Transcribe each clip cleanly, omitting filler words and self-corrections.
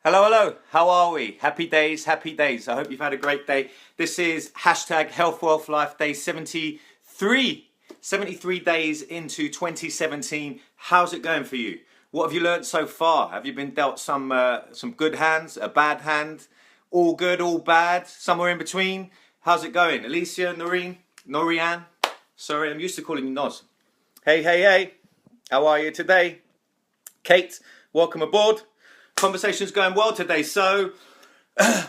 Hello, hello. How are we? Happy days, happy days. I hope you've had a great day. This is hashtag Health, Wealth, Life, day 73. 73 days into 2017. How's it going for you? What have you learned so far? Have you been dealt some good hands, a bad hand, all good, all bad, somewhere in between? How's it going? Alicia, Norianne? Sorry, I'm used to calling you Noz. Hey. How are you today? Kate, welcome aboard. Conversation's going well today. So,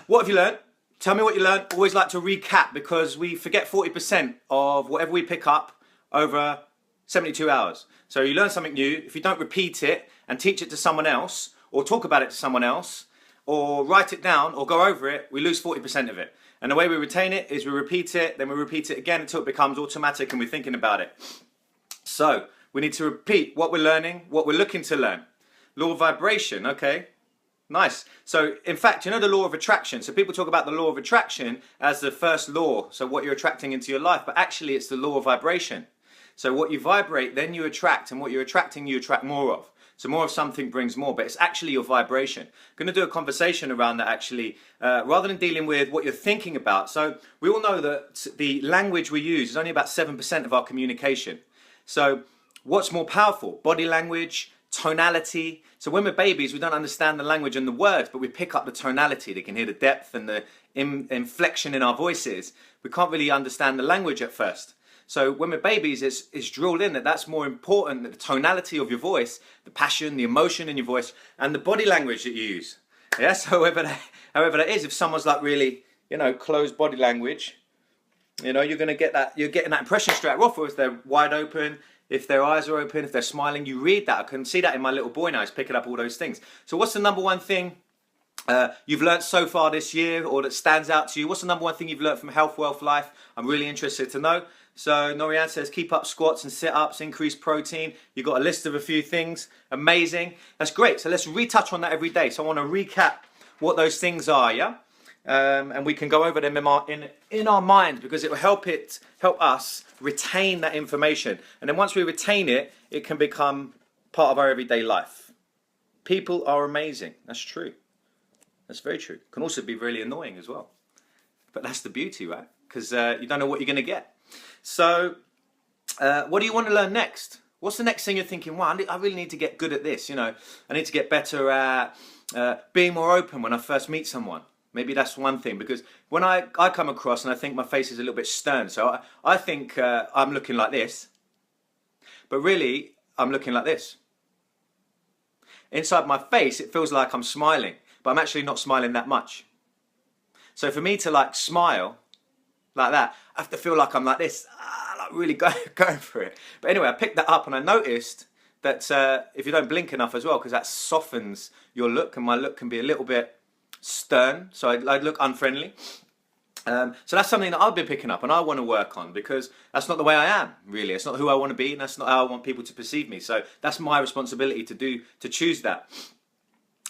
what have you learned? Tell me what you learned. Always like to recap because we forget 40% of whatever we pick up over 72 hours. So you learn something new. If you don't repeat it and teach it to someone else, or talk about it to someone else, or write it down, or go over it, we lose 40% of it. And the way we retain it is we repeat it, then we repeat it again until it becomes automatic and we're thinking about it. So, we need to repeat what we're learning, what we're looking to learn. Law of vibration, okay. Nice. So, in fact, you know the law of attraction. So people talk about the law of attraction as the first law, so what you're attracting into your life, but actually it's the law of vibration. So what you vibrate, then you attract, and what you're attracting, you attract more of. So more of something brings more, but it's actually your vibration. I'm going to do a conversation around that actually, rather than dealing with what you're thinking about. So we all know that the language we use is only about 7% of our communication. So what's more powerful? Body language, tonality. So when we're babies, we don't understand the language and the words, but we pick up the tonality. They can hear the depth and the inflection in our voices. We can't really understand the language at first. So when we're babies, it's drilled in that that's more important, that the tonality of your voice, the passion, the emotion in your voice, and the body language that you use. Yes, however that is, if someone's like really, closed body language, you're going to get that, you're getting that impression straight off, or if they're wide open, if their eyes are open, if they're smiling, you read that. I can see that in my little boy now, he's picking up all those things. So what's the number one thing you've learned so far this year, or that stands out to you? What's the number one thing you've learned from Health, Wealth, Life? I'm really interested to know. So Norianne says, keep up squats and sit-ups, increase protein. You've got a list of a few things. Amazing. That's great. So let's retouch on that every day. So I want to recap what those things are, yeah? And we can go over them in our mind, because it will help us retain that information. And then once we retain it, it can become part of our everyday life. People are amazing. That's true. That's very true. Can also be really annoying as well. But that's the beauty, right? Because you don't know what you're going to get. So, what do you want to learn next? What's the next thing you're thinking, wow, I really need to get good at this, I need to get better at being more open when I first meet someone. Maybe that's one thing, because when I come across and I think my face is a little bit stern, so I think I'm looking like this, but really I'm looking like this. Inside my face, it feels like I'm smiling, but I'm actually not smiling that much. So for me to smile like that, I have to feel like I'm like this, like really going for it. But anyway, I picked that up and I noticed that if you don't blink enough as well, because that softens your look, and my look can be a little bit stern, so I look unfriendly. So that's something that I've been picking up and I want to work on, because that's not the way I am, really. It's not who I want to be, and that's not how I want people to perceive me. So that's my responsibility to choose that.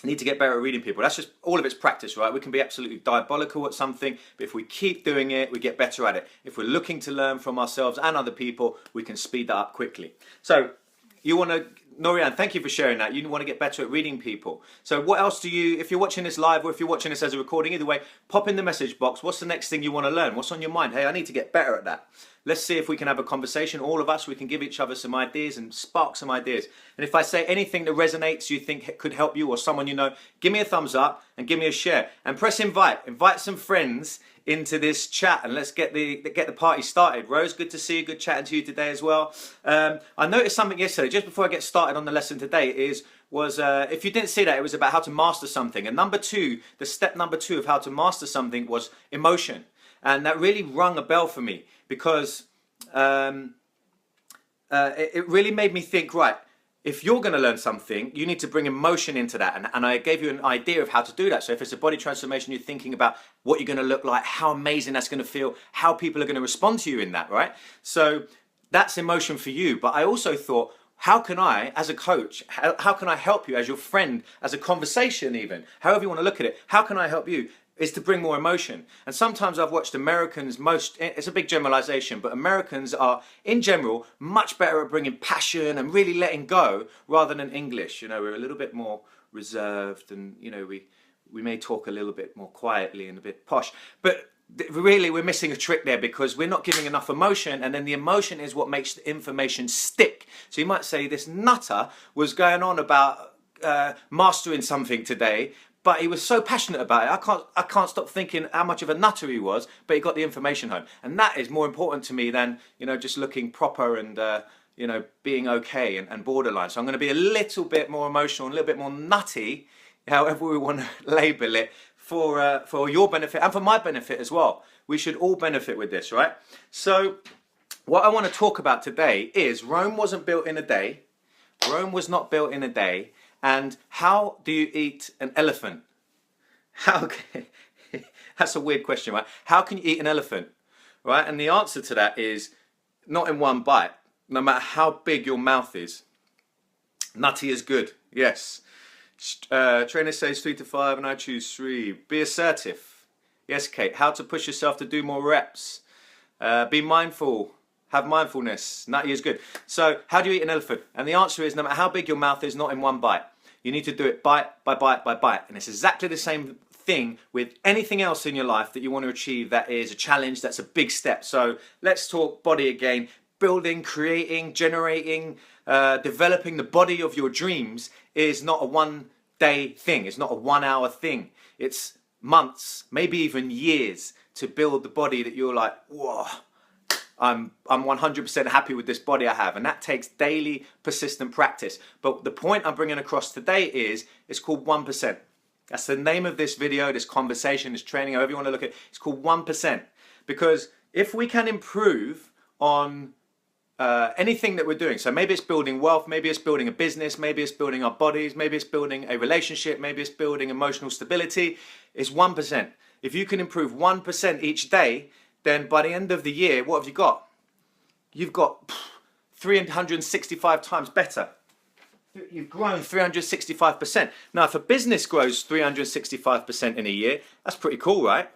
I need to get better at reading people. That's just all of it's practice, right? We can be absolutely diabolical at something, but if we keep doing it, we get better at it. If we're looking to learn from ourselves and other people, we can speed that up quickly. So you want to, Norianne, thank you for sharing that. You want to get better at reading people. So what else do you, if you're watching this live or if you're watching this as a recording, either way, pop in the message box. What's the next thing you want to learn? What's on your mind? Hey, I need to get better at that. Let's see if we can have a conversation. All of us, we can give each other some ideas and spark some ideas. And if I say anything that resonates, you think could help you or someone you know, give me a thumbs up and give me a share. And press invite. Invite some friends into this chat, and let's get the party started. Rose, good to see you. Good chatting to you today as well. I noticed something yesterday, just before I get started on the lesson today, was if you didn't see that, it was about how to master something. And the step number two of how to master something was emotion. And that really rung a bell for me, because it really made me think, right, if you're going to learn something, you need to bring emotion into that. And I gave you an idea of how to do that. So if it's a body transformation, you're thinking about what you're going to look like, how amazing that's going to feel, how people are going to respond to you in that, right? So that's emotion for you. But I also thought, how can I, as a coach, how can I help you as your friend, as a conversation even, however you want to look at it, how can I help you? Is to bring more emotion. And sometimes I've watched Americans, it's a big generalization, but Americans are, in general, much better at bringing passion and really letting go rather than English. We're a little bit more reserved, and, we may talk a little bit more quietly and a bit posh, but really we're missing a trick there, because we're not giving enough emotion, and then the emotion is what makes the information stick. So you might say this nutter was going on about mastering something today, but he was so passionate about it. I can't stop thinking how much of a nutter he was, but he got the information home. And that is more important to me than, you know, just looking proper and, you know, being okay and borderline. So I'm going to be a little bit more emotional, a little bit more nutty, however we want to label it, for your benefit and for my benefit as well. We should all benefit with this, right? So what I want to talk about today is Rome wasn't built in a day. Rome was not built in a day. And how do you eat an elephant? That's a weird question, right? How can you eat an elephant, right? And the answer to that is not in one bite, no matter how big your mouth is. Nutty is good, yes. Trainer says 3 to 5 and I choose 3. Be assertive. Yes, Kate. How to push yourself to do more reps. Be mindful. Have mindfulness. Nutty is good. So how do you eat an elephant? And the answer is no matter how big your mouth is, not in one bite. You need to do it bite by bite by bite. And it's exactly the same thing with anything else in your life that you want to achieve that is a challenge, that's a big step. So let's talk body again. Building, creating, generating, developing the body of your dreams is not a one-day thing. It's not a one-hour thing. It's months, maybe even years to build the body that you're like, whoa, I'm 100% happy with this body I have. And that takes daily, persistent practice. But the point I'm bringing across today is, it's called 1%. That's the name of this video, this conversation, this training, however you want to look at it. It's called 1%. Because if we can improve on anything that we're doing, so maybe it's building wealth, maybe it's building a business, maybe it's building our bodies, maybe it's building a relationship, maybe it's building emotional stability, it's 1%. If you can improve 1% each day, then by the end of the year, what have you got? You've got 365 times better. You've grown 365%. Now, if a business grows 365% in a year, that's pretty cool, right?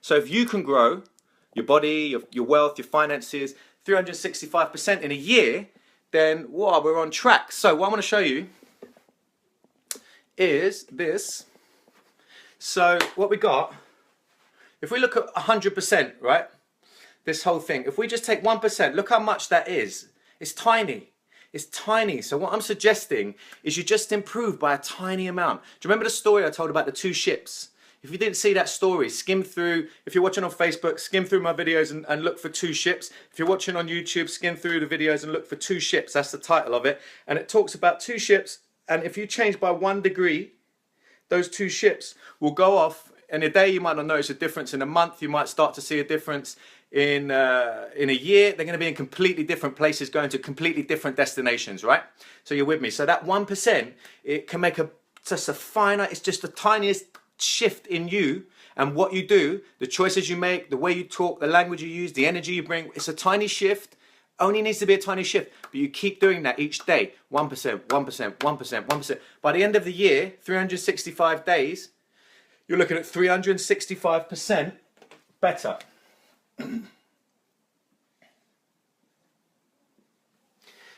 So if you can grow your body, your wealth, your finances, 365% in a year, then wow, we're on track. So what I want to show you is this. So what we got, if we look at 100%, right, this whole thing, if we just take 1%, look how much that is. It's tiny. It's tiny. So what I'm suggesting is you just improve by a tiny amount. Do you remember the story I told about the 2 ships? If you didn't see that story, skim through, if you're watching on Facebook, skim through my videos and look for 2 ships. If you're watching on YouTube, skim through the videos and look for 2 ships. That's the title of it. And it talks about 2 ships. And if you change by 1 degree, those 2 ships will go off. In a day, you might not notice a difference. In a month, you might start to see a difference. In a year, they're going to be in completely different places, going to completely different destinations, right? So you're with me. So that 1%, it can make just a finer, it's just the tiniest shift in you and what you do, the choices you make, the way you talk, the language you use, the energy you bring. It's a tiny shift. Only needs to be a tiny shift, but you keep doing that each day. 1%, 1%, 1%, 1%. By the end of the year, 365 days, you're looking at 365% better.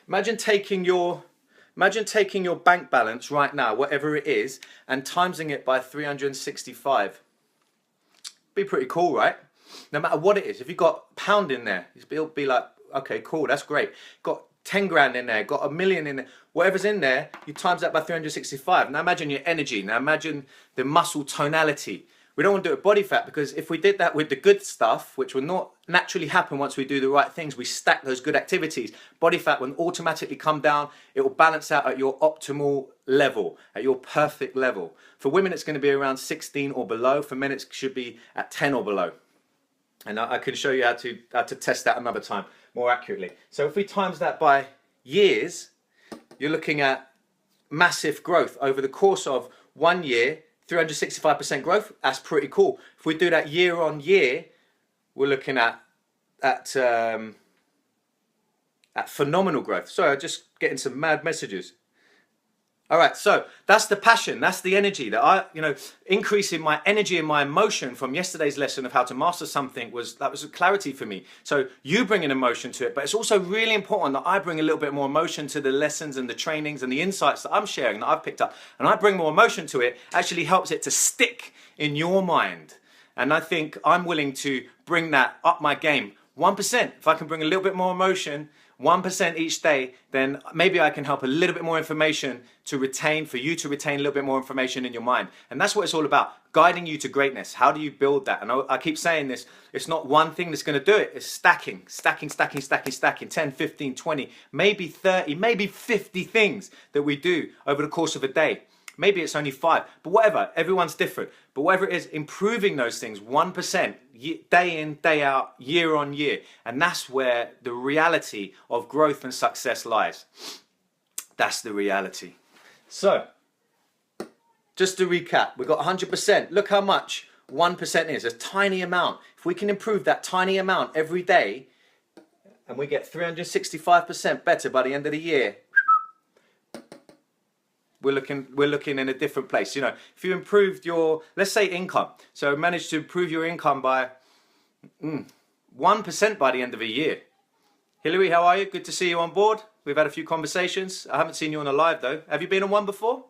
Imagine taking your bank balance right now, whatever it is, and timesing it by 365. Be pretty cool, right? No matter what it is. If you've got £1 in there, it'll be like, okay, cool, that's great. Got 10 grand in there, got $1 million in there, whatever's in there, you times that by 365. Now imagine your energy, now imagine the muscle tonality. We don't want to do it with body fat, because if we did that with the good stuff, which will not naturally happen once we do the right things, we stack those good activities, body fat will automatically come down. It will balance out at your optimal level, at your perfect level. For women, it's going to be around 16 or below. For men, it should be at 10 or below. And I can show you how to test that another time more accurately. So if we times that by years, you're looking at massive growth over the course of 1 year. 365% growth, that's pretty cool. If we do that year on year, we're looking at phenomenal growth. Sorry, I'm just getting some mad messages. All right, so that's the passion, that's the energy that I, increasing my energy and my emotion from yesterday's lesson of how to master something was a clarity for me. So you bring an emotion to it, but it's also really important that I bring a little bit more emotion to the lessons and the trainings and the insights that I'm sharing, that I've picked up, and I bring more emotion to it, actually helps it to stick in your mind. And I think I'm willing to bring that up my game 1%. If I can bring a little bit more emotion, 1% each day, then maybe I can help a little bit more information to retain, for you to retain a little bit more information in your mind. And that's what it's all about, guiding you to greatness. How do you build that? And I keep saying this, it's not one thing that's going to do it. It's stacking, 10, 15, 20, maybe 30, maybe 50 things that we do over the course of a day. Maybe it's only 5, but whatever, everyone's different. But whatever it is, improving those things 1%, day in, day out, year on year. And that's where the reality of growth and success lies. That's the reality. So, just to recap, we've got 100%. Look how much 1% is, a tiny amount. If we can improve that tiny amount every day, and we get 365% better by the end of the year, we're looking in a different place. If you improved your, let's say, income, so managed to improve your income by 1% by the end of a year. Hillary, how are you? Good to see you on board. We've had a few conversations. I haven't seen you on a live though. Have you been on one before?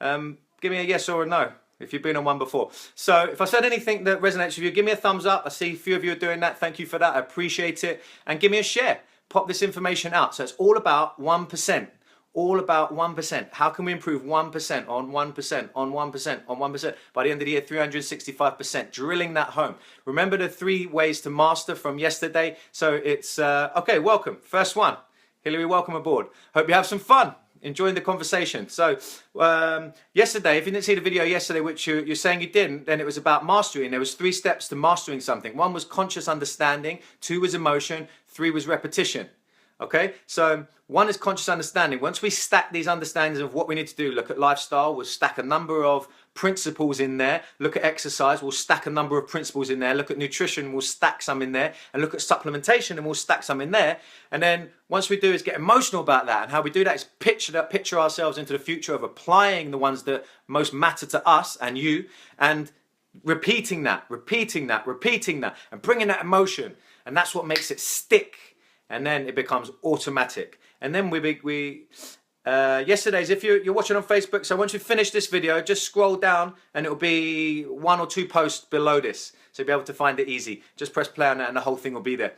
Give me a yes or a no if you've been on one before. So if I said anything that resonates with you, give me a thumbs up. I see a few of you are doing that. Thank you for that. I appreciate it. And give me a share. Pop this information out. So it's all about 1%. All about 1%. How can we improve 1% on 1% on 1% on 1%? By the end of the year, 365%. Drilling that home. Remember the 3 ways to master from yesterday? So it's, okay, welcome. First one. Hillary, welcome aboard. Hope you have some fun enjoying the conversation. So yesterday, if you didn't see the video yesterday, which you're saying you didn't, then it was about mastering. There was 3 steps to mastering something. 1 was conscious understanding, 2 was emotion, 3 was repetition. Okay, so 1 is conscious understanding. Once we stack these understandings of what we need to do, look at lifestyle, we'll stack a number of principles in there. Look at exercise, we'll stack a number of principles in there. Look at nutrition, we'll stack some in there. And look at supplementation, and we'll stack some in there. And then once we do is get emotional about that. And how we do that is picture ourselves into the future of applying the ones that most matter to us and you, and repeating that, and bringing that emotion. And that's what makes it stick. And then it becomes automatic. And then yesterday's, if you're watching on Facebook, so once you finish this video, just scroll down and it'll be 1 or 2 posts below this. So you'll be able to find it easy. Just press play on that and the whole thing will be there.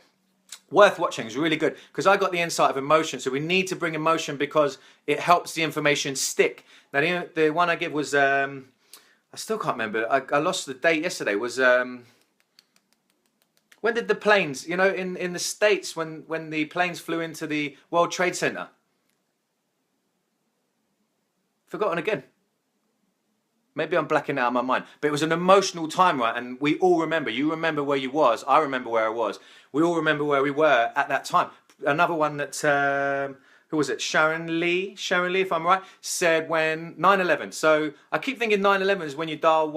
Worth watching, it's really good, because I got the insight of emotion. So we need to bring emotion because it helps the information stick. Now the one I give was, I still can't remember, I lost the date yesterday, was, when did the planes, in the States, when the planes flew into the World Trade Center? Forgotten again. Maybe I'm blacking out of my mind. But it was an emotional time, right? And we all remember. You remember where you was. I remember where I was. We all remember where we were at that time. Another one that, who was it? Sharon Lee, if I'm right, said when 9/11. So I keep thinking 9/11 is when you dial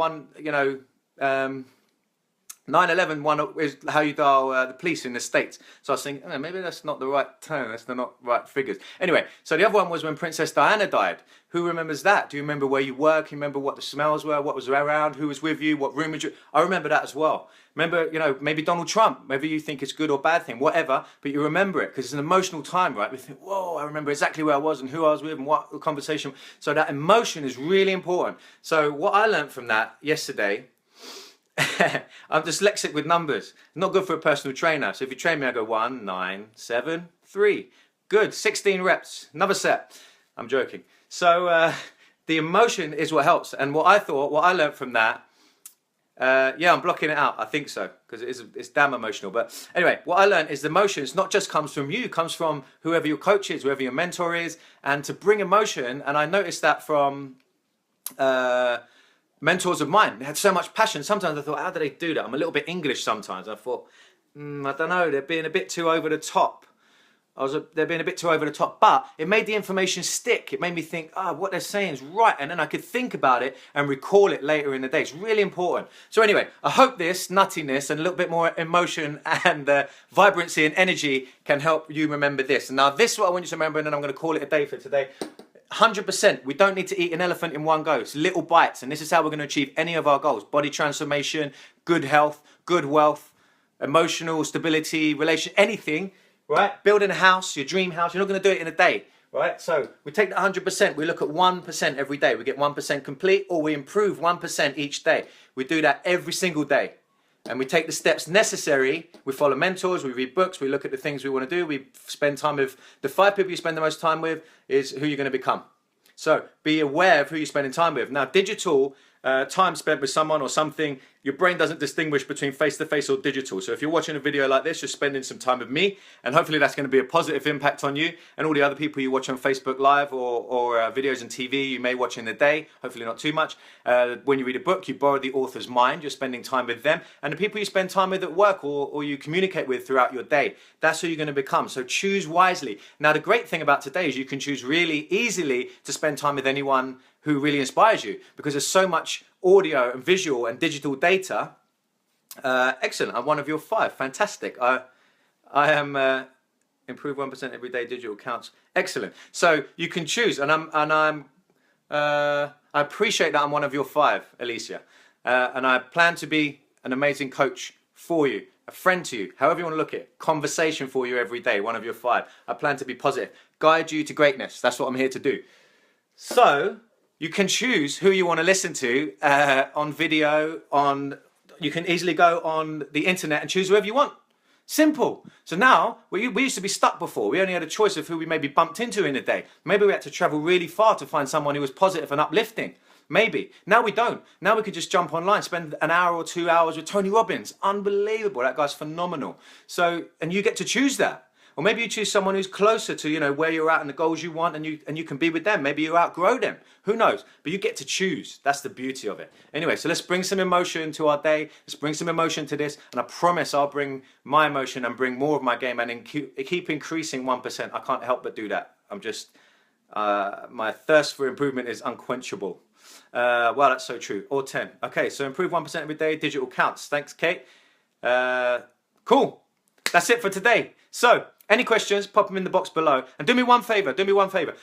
9/11 one is how you dial the police in the States. So I was thinking, maybe that's not the right term, that's not right figures. Anyway, so the other one was when Princess Diana died. Who remembers that? Do you remember where you were? Can you remember what the smells were? What was around? Who was with you? What room was you? I remember that as well. Remember, maybe Donald Trump, maybe you think it's good or bad thing, whatever, but you remember it because it's an emotional time, right? We think, whoa, I remember exactly where I was and who I was with and what the conversation. So that emotion is really important. So what I learned from that yesterday, I'm dyslexic with numbers. Not good for a personal trainer. So if you train me, I go 1, 9, 7, 3. Good, 16 reps. Another set. I'm joking. So the emotion is what helps. And what I learned from that, yeah, I'm blocking it out. I think so, because it's damn emotional. But anyway, what I learned is the emotions not just comes from you, comes from whoever your coach is, whoever your mentor is. And to bring emotion, and I noticed that from mentors of mine, they had so much passion. Sometimes I thought, how do they do that? I'm a little bit English sometimes. I thought, I don't know, they're being a bit too over the top. They're being a bit too over the top, but it made the information stick. It made me think, what they're saying is right. And then I could think about it and recall it later in the day. It's really important. So anyway, I hope this nuttiness and a little bit more emotion and vibrancy and energy can help you remember this. And now this is what I want you to remember, and then I'm going to call it a day for today. 100%. We don't need to eat an elephant in one go. It's little bites, and this is how we're going to achieve any of our goals. Body transformation, good health, good wealth, emotional stability, relation, anything, right? Building a house, your dream house, you're not going to do it in a day, right? So we take the 100%, we look at 1% every day. We get 1% complete, or we improve 1% each day. We do that every single day. And we take the steps necessary. We follow mentors, we read books, we look at the things we want to do. We spend time with the 5 people you spend the most time with is who you're going to become. So be aware of who you're spending time with. Now, digital time spent with someone or something, your brain doesn't distinguish between face-to-face or digital. So if you're watching a video like this, you're spending some time with me, and hopefully that's going to be a positive impact on you and all the other people you watch on Facebook Live or videos on TV you may watch in the day, hopefully not too much. When you read a book, you borrow the author's mind, you're spending time with them, and the people you spend time with at work or you communicate with throughout your day, that's who you're going to become. So choose wisely. Now, the great thing about today is you can choose really easily to spend time with anyone who really inspires you, because there's so much audio and visual and digital data. Excellent. I'm one of your 5. Fantastic. I am improve 1% every day. Digital counts. Excellent. So you can choose, and I appreciate that I'm one of your 5, Alicia, and I plan to be an amazing coach for you, a friend to you, however you want to look at it, conversation for you every day, one of your 5. I plan to be positive, guide you to greatness. That's what I'm here to do. So you can choose who you want to listen to on video. You can easily go on the internet and choose whoever you want. Simple. So now, we used to be stuck before. We only had a choice of who we maybe bumped into in a day. Maybe we had to travel really far to find someone who was positive and uplifting. Maybe. Now we don't. Now we could just jump online, spend an hour or 2 hours with Tony Robbins. Unbelievable. That guy's phenomenal. So, and you get to choose that. Or maybe you choose someone who's closer to, you know, where you're at and the goals you want, and you can be with them. Maybe you outgrow them. Who knows? But you get to choose. That's the beauty of it. Anyway, so let's bring some emotion to our day. Let's bring some emotion to this. And I promise I'll bring my emotion and bring more of my game and keep increasing 1%. I can't help but do that. I'm just, my thirst for improvement is unquenchable. Well, that's so true. Or 10. Okay, so improve 1% every day. Digital counts. Thanks, Kate. Cool. That's it for today. So, any questions, pop them in the box below. And do me one favor,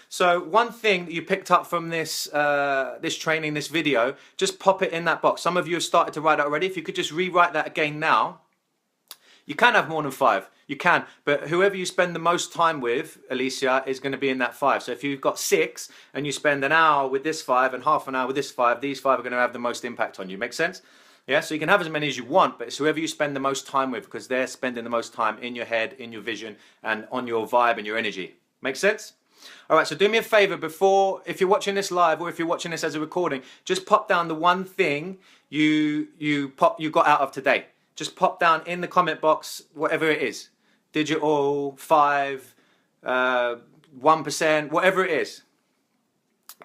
So one thing that you picked up from this this training, this video, just pop it in that box. Some of you have started to write it already. If you could just rewrite that again now. You can have more than 5. You can. But whoever you spend the most time with, Alicia, is going to be in that 5. So if you've got 6 and you spend an hour with this 5 and half an hour with this 5, these 5 are going to have the most impact on you. Make sense? Yeah, so you can have as many as you want, but it's whoever you spend the most time with, because they're spending the most time in your head, in your vision, and on your vibe and your energy. Make sense? All right, so do me a favor before, if you're watching this live or if you're watching this as a recording, just pop down the one thing you got out of today. Just pop down in the comment box, whatever it is. Digital, 5, 1%, whatever it is.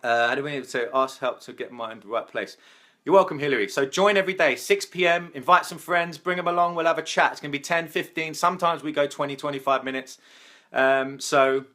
How do we need to say, ask help to get mine in the right place? You're welcome, Hillary. So join every day, 6 p.m, invite some friends, bring them along, we'll have a chat. It's going to be 10, 15, sometimes we go 20, 25 minutes. So,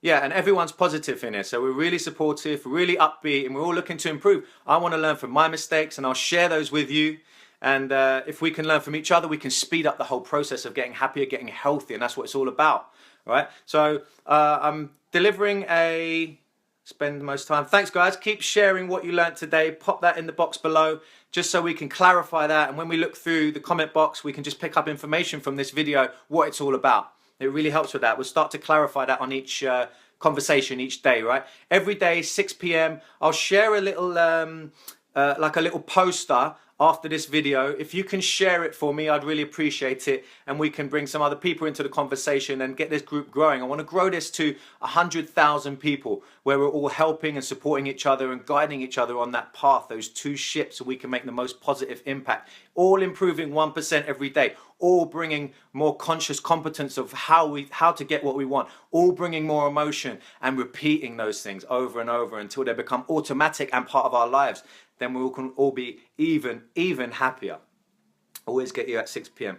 yeah, and everyone's positive in here. So we're really supportive, really upbeat, and we're all looking to improve. I want to learn from my mistakes, and I'll share those with you. And if we can learn from each other, we can speed up the whole process of getting happier, getting healthy, and that's what it's all about, right? So I'm delivering a... Spend the most time. Thanks, guys. Keep sharing what you learned today. Pop that in the box below, just so we can clarify that. And when we look through the comment box, we can just pick up information from this video, what it's all about. It really helps with that. We'll start to clarify that on each conversation each day, right? Every day, 6 p.m, I'll share a little, like a little poster after this video. If you can share it for me, I'd really appreciate it, and we can bring some other people into the conversation and get this group growing. I want to grow this to 100,000 people, where we're all helping and supporting each other and guiding each other on that path, those 2 ships, so we can make the most positive impact, all improving 1% every day, all bringing more conscious competence of how to get what we want, all bringing more emotion and repeating those things over and over until they become automatic and part of our lives. Then we can all be even happier. Always get you at 6 p.m.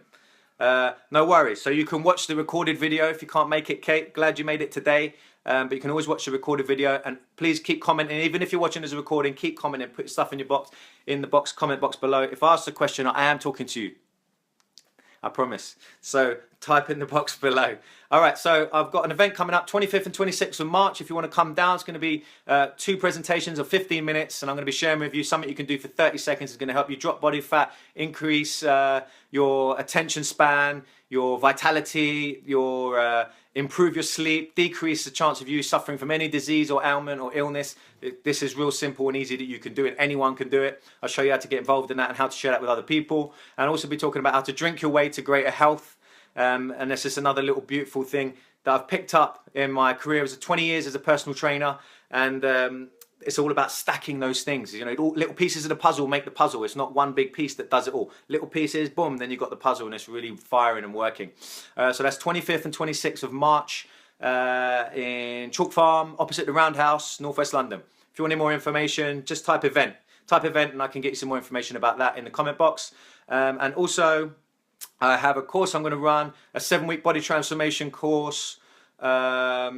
No worries. So you can watch the recorded video if you can't make it, Kate. Glad you made it today. But you can always watch the recorded video, and please keep commenting. Even if you're watching as a recording, keep commenting. Put stuff in your box, comment box below. If I ask a question, I am talking to you. I promise. So type in the box below. All right, so I've got an event coming up 25th and 26th of March. If you want to come down, it's going to be 2 presentations of 15 minutes, and I'm going to be sharing with you something you can do for 30 seconds. It's going to help you drop body fat, increase your attention span, your vitality, your improve your sleep, decrease the chance of you suffering from any disease or ailment or illness. This is real simple and easy that you can do it. Anyone can do it. I'll show you how to get involved in that and how to share that with other people. And I'll also be talking about how to drink your way to greater health. And this is another little beautiful thing that I've picked up in my career as 20 years as a personal trainer. And it's all about stacking those things. You know, little pieces of the puzzle make the puzzle. It's not one big piece that does it all. Little pieces, boom, then you've got the puzzle, and it's really firing and working. So that's 25th and 26th of March in Chalk Farm, opposite the Roundhouse, Northwest London. If you want any more information, just type event. Type event, and I can get you some more information about that in the comment box. And also, I have a course I'm going to run, a 7-week body transformation course at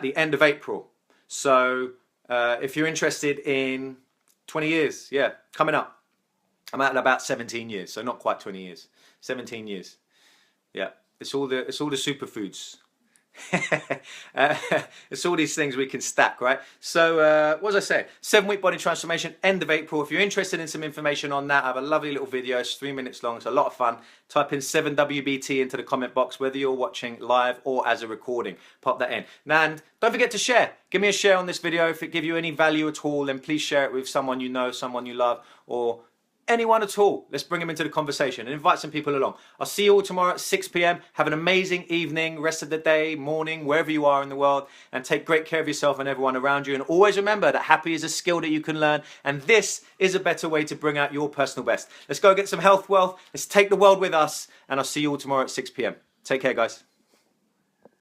the end of April. So if you're interested in 20 years, yeah, coming up. I'm at about 17 years, so not quite 20 years. 17 years. Yeah, it's all the superfoods. It's all these things we can stack, right? So what was I saying? 7-week body transformation, end of April. If you're interested in some information on that, I have a lovely little video. It's 3 minutes long. It's a lot of fun. Type in 7WBT into the comment box, whether you're watching live or as a recording. Pop that in. And don't forget to share. Give me a share on this video. If it gives you any value at all, then please share it with someone you know, someone you love, or anyone at all. Let's bring them into the conversation and invite some people along. I'll see you all tomorrow at 6 p.m. Have an amazing evening, rest of the day, morning, wherever you are in the world, and take great care of yourself and everyone around you. And always remember that happy is a skill that you can learn, and this is a better way to bring out your personal best. Let's go get some health wealth. Let's take the world with us, and I'll see you all tomorrow at 6 p.m. Take care, guys.